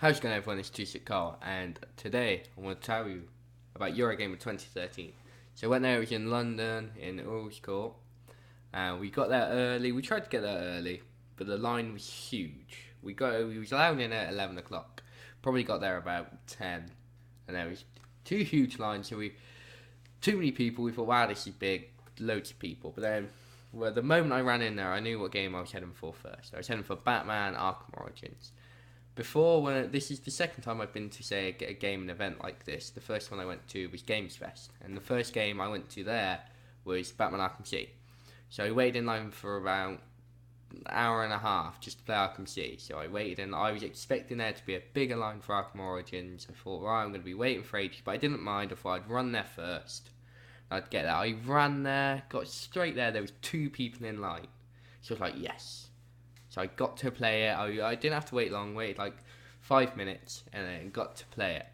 How's it going, everyone? It's T-Sick Carl, and today I want to tell you about Eurogamer 2013. So I went there, it was in London, in Earls Court, and we got there early. We tried to get there early, but the line was huge. We was allowed in at 11 o'clock. Probably got there about 10, and there was two huge lines, so too many people. We thought, wow, this is big, loads of people. But then, well, the moment I ran in there, I knew what game I was heading for first. I was heading for Batman Arkham Origins. This is the second time I've been to, say, a game and event like this. The first one I went to was Games Fest, and the first game I went to there was Batman Arkham City. So I waited in line for about an hour and a half just to play Arkham City. So I waited, and I was expecting there to be a bigger line for Arkham Origins. I thought, right, I'm going to be waiting for ages, but I didn't mind. I thought I'd run there first. I'd get there. I ran there, got straight there. There was two people in line. So I was like, yes. So I got to play it. I didn't have to wait long. Waited like 5 minutes and then got to play it.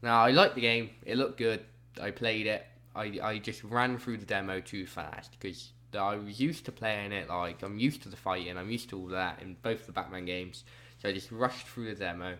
Now, I liked the game. It looked good. I played it. I just ran through the demo too fast because I was used to playing it. Like, I'm used to the fighting. I'm used to all that in both the Batman games. So I just rushed through the demo.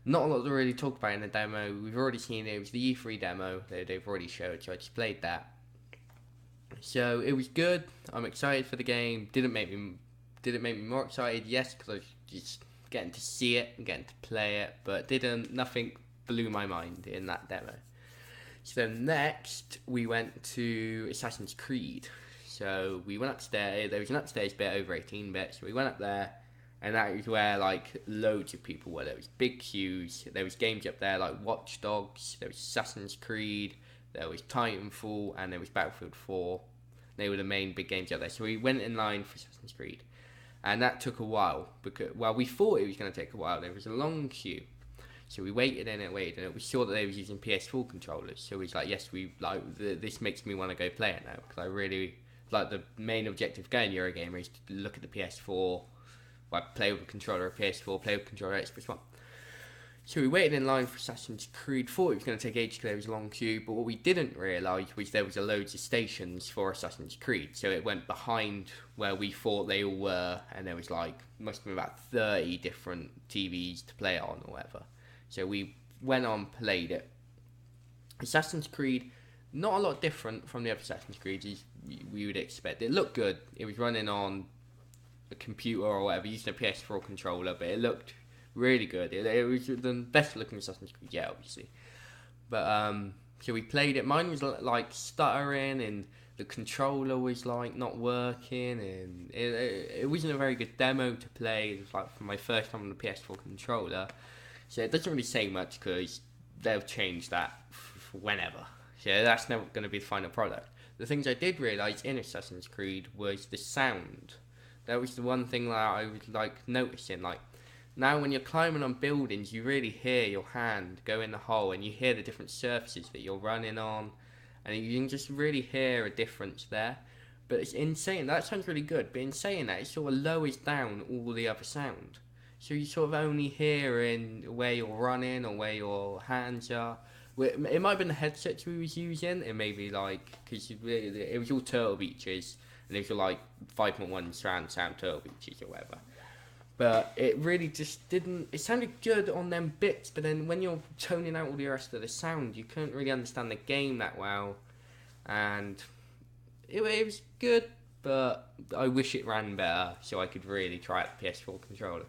Not a lot to really talk about in the demo. We've already seen it. It was the E3 demo that they've already showed. So I just played that. So it was good. I'm excited for the game. Did it make me more excited? Yes, because I was just getting to see it and getting to play it, but nothing blew my mind in that demo. So then next, we went to Assassin's Creed. So we went upstairs, there was an upstairs bit over 18 bits, so we went up there, and that was where, like, loads of people were. There was big queues, there was games up there like Watch Dogs, there was Assassin's Creed, there was Titanfall, and there was Battlefield 4. They were the main big games up there, so we went in line for Assassin's Creed. And that took a while, because, well, we thought it was going to take a while. There was a long queue. So we waited in it. We saw that they were using PS4 controllers. So we was like, yes, this makes me want to go play it now. Because I really, like, the main objective of going Eurogamer is to look at the PS4, play with a controller of PS4, play with a controller of Xbox One. So we waited in line for Assassin's Creed. Thought it was going to take ages because there was a long queue, but what we didn't realise was there was loads of stations for Assassin's Creed. So it went behind where we thought they all were, and there was must have been about 30 different TVs to play it on or whatever. So we went on, played it. Assassin's Creed, not a lot different from the other Assassin's Creeds as we would expect. It looked good. It was running on a computer or whatever, using a PS4 controller, but it looked really good. It was the best looking Assassin's Creed, yeah, obviously. But so we played it. Mine was like stuttering, and the controller was like not working, and it wasn't a very good demo to play. It was like for my first time on the PS4 controller, so it doesn't really say much because they'll change that for whenever. So that's never going to be the final product. The things I did realise in Assassin's Creed was the sound. That was the one thing that I was like noticing, like. Now, when you're climbing on buildings, you really hear your hand go in the hole, and you hear the different surfaces that you're running on, and you can just really hear a difference there. But it's insane. That sounds really good, but in saying that, it sort of lowers down all the other sound. So you sort of only hear in where you're running or where your hands are. It might have been the headsets we was using. It may be because it was all Turtle Beaches, and it was like 5.1 surround sound Turtle Beaches or whatever. But it really just didn't. It sounded good on them bits, but then when you're toning out all the rest of the sound, you couldn't really understand the game that well. And it was good, but I wish it ran better so I could really try out the PS4 controller.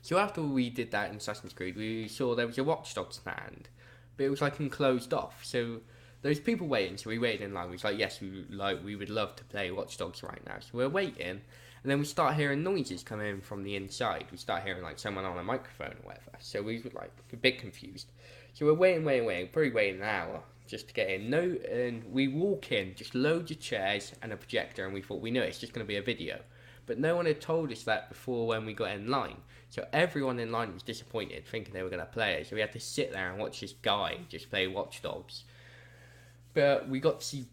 So after we did that in Assassin's Creed, we saw there was a Watch Dogs stand, but it was like enclosed off. So there was people waiting, so we waited in line. We was like, yes, we would love to play Watch Dogs right now. So we're waiting. And then we start hearing noises coming from the inside. We start hearing like someone on a microphone or whatever. So we were like a bit confused. So we're waiting, probably waiting an hour just to get in. And we walk in, just loads of chairs and a projector, and we thought we knew it's just going to be a video. But no one had told us that before when we got in line. So everyone in line was disappointed, thinking they were going to play it. So we had to sit there and watch this guy just play Watch Dogs. But we got to see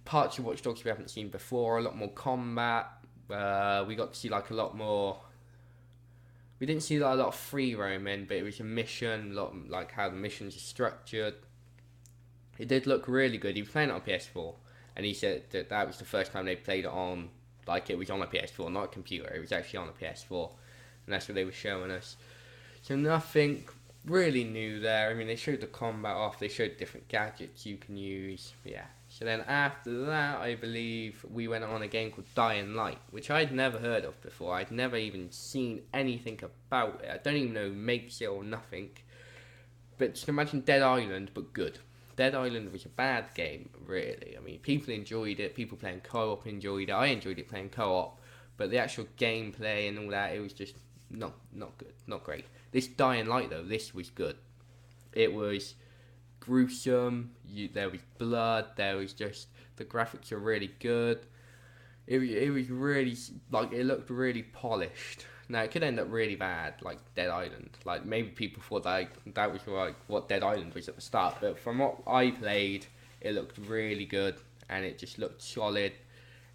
parts of Watch Dogs we haven't seen before, a lot more combat. We got to see like a lot more. We didn't see like a lot of free roaming, but it was a mission, a lot like how the missions are structured. It did look really good. He was playing it on PS4, and he said that was the first time they played it on, like it was on a PS4, not a computer. It was actually on a PS4, and that's what they were showing us. So nothing really new there. I mean, they showed the combat off, they showed different gadgets you can use. Yeah. So then after that, I believe we went on a game called Dying Light, which I'd never heard of before. I'd never even seen anything about it. I don't even know who makes it or nothing. But just imagine Dead Island, but good. Dead Island was a bad game, really. I mean, people enjoyed it. People playing co-op enjoyed it. I enjoyed it playing co-op. But the actual gameplay and all that, it was just not good, not great. This Dying Light, though, this was good. It was gruesome. There was blood. There was just... The graphics are really good. It was really... Like, it looked really polished. Now, it could end up really bad, like Dead Island. Like, maybe people thought that was like what Dead Island was at the start. But from what I played, it looked really good. And it just looked solid.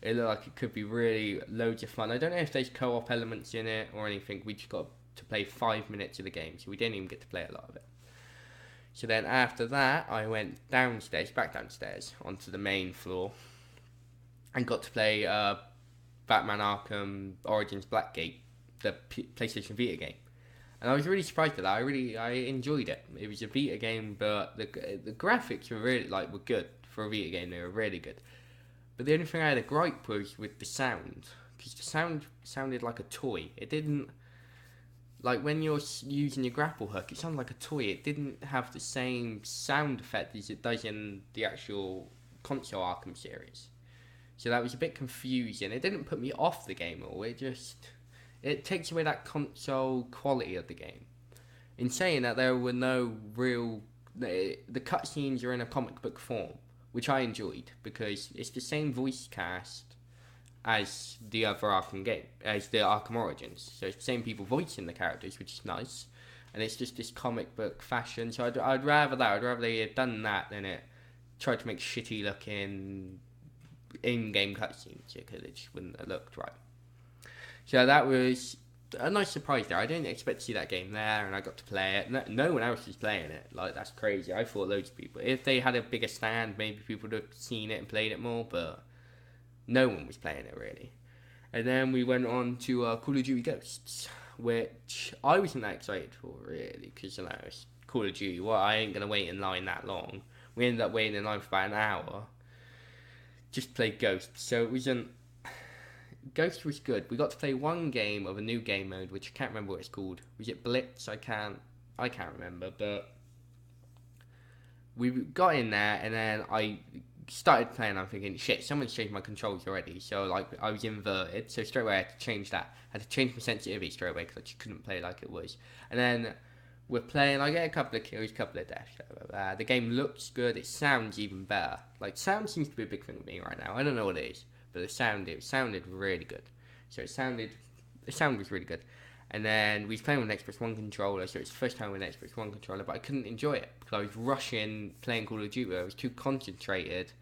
It looked like it could be really loads of fun. I don't know if there's co-op elements in it or anything. We just got to play 5 minutes of the game. So we didn't even get to play a lot of it. So then after that, I went back downstairs, onto the main floor. And got to play Batman Arkham Origins Blackgate, the PlayStation Vita game. And I was really surprised at that. I enjoyed it. It was a Vita game, but the graphics were really, were good. For a Vita game, they were really good. But the only thing I had a gripe was with the sound. Because the sound sounded like a toy. It didn't... Like, when you're using your grapple hook, it sounded like a toy. It didn't have the same sound effect as it does in the actual console Arkham series. So that was a bit confusing. It didn't put me off the game at all. It takes away that console quality of the game. In saying that, there were no real... The cutscenes are in a comic book form, which I enjoyed, because it's the same voice cast as the other Arkham game, as the Arkham Origins. So it's the same people voicing the characters, which is nice. And it's just this comic book fashion. So I'd rather that. I'd rather they had done that than it tried to make shitty looking in-game cutscenes, because it just wouldn't have looked right. So that was a nice surprise there. I didn't expect to see that game there, and I got to play it. No one else was playing it. Like, that's crazy. I thought loads of people. If they had a bigger stand, maybe people would have seen it and played it more, but no one was playing it, really. And then we went on to Call of Duty Ghosts, which I wasn't that excited for, really, because, it's Call of Duty. Well, I ain't going to wait in line that long. We ended up waiting in line for about an hour. Just played Ghosts. So it wasn't... Ghost was good. We got to play one game of a new game mode, which I can't remember what it's called. Was it Blitz? I can't remember, but we got in there, and then I started playing. I'm thinking, shit, someone's changed my controls already. So I was inverted, so straight away I had to change that. I had to change my sensitivity straight away because I just couldn't play like it was. And then we're playing. I get a couple of kills, a couple of deaths. The game looks good. It sounds even better. Sound seems to be a big thing with me right now. I don't know what it is. But it sounded really good. So the sound was really good. And then we was playing with an Xbox One controller, so it's the first time with an Xbox One controller, but I couldn't enjoy it because I was rushing playing Call of Duty. I was too concentrated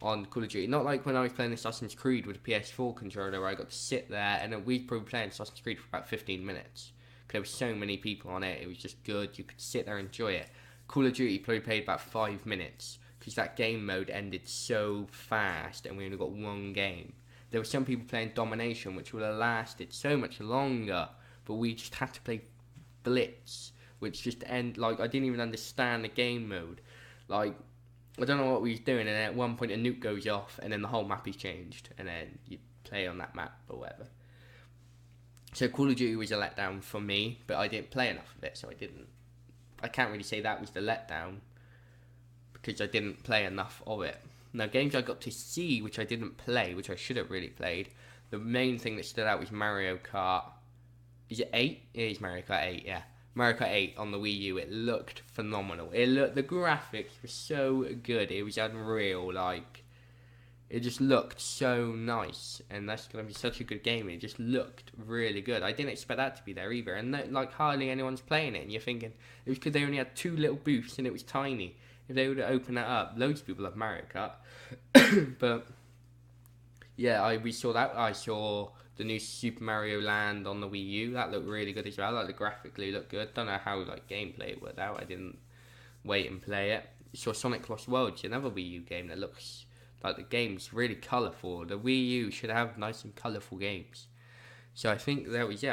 on Call of Duty. Not like when I was playing Assassin's Creed with a PS4 controller, where I got to sit there, and then we'd probably playing Assassin's Creed for about 15 minutes. Because there were so many people on it, it was just good. You could sit there and enjoy it. Call of Duty probably played about 5 minutes. Because that game mode ended so fast and we only got one game. There were some people playing Domination, which would have lasted so much longer, but we just had to play Blitz, which just I didn't even understand the game mode. I don't know what we was doing, and then at one point a nuke goes off, and then the whole map is changed, and then you play on that map or whatever. So Call of Duty was a letdown for me, but I didn't play enough of it, so I can't really say that was the letdown, because I didn't play enough of it. Now, games I got to see, which I didn't play, which I should have really played, the main thing that stood out was Mario Kart. Is it 8? It is Mario Kart 8, yeah. Mario Kart 8 on the Wii U, it looked phenomenal. The graphics were so good, it was unreal, it just looked so nice, and that's going to be such a good game. It just looked really good. I didn't expect that to be there either, and hardly anyone's playing it, and you're thinking, it was because they only had 2 little booths, and it was tiny. If they would have opened that up, loads of people love Mario Kart. But yeah, we saw that. I saw the new Super Mario Land on the Wii U. That looked really good as well. The graphically looked good. Don't know how gameplay it worked out. I didn't wait and play it. Saw Sonic Lost Worlds, another Wii U game that looks like the game's really colourful. The Wii U should have nice and colourful games. So I think that was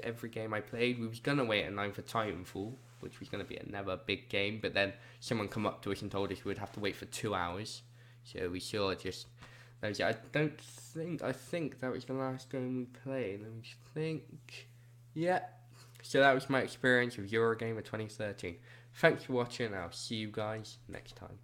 every game I played. We was gonna wait in line for Titanfall, which was gonna be another big game, but then someone come up to us and told us we would have to wait for 2 hours. So we sure just that was it. I think that was the last game we played. Let me just think. Yeah. So that was my experience with Eurogamer 2013. Thanks for watching. I'll see you guys next time.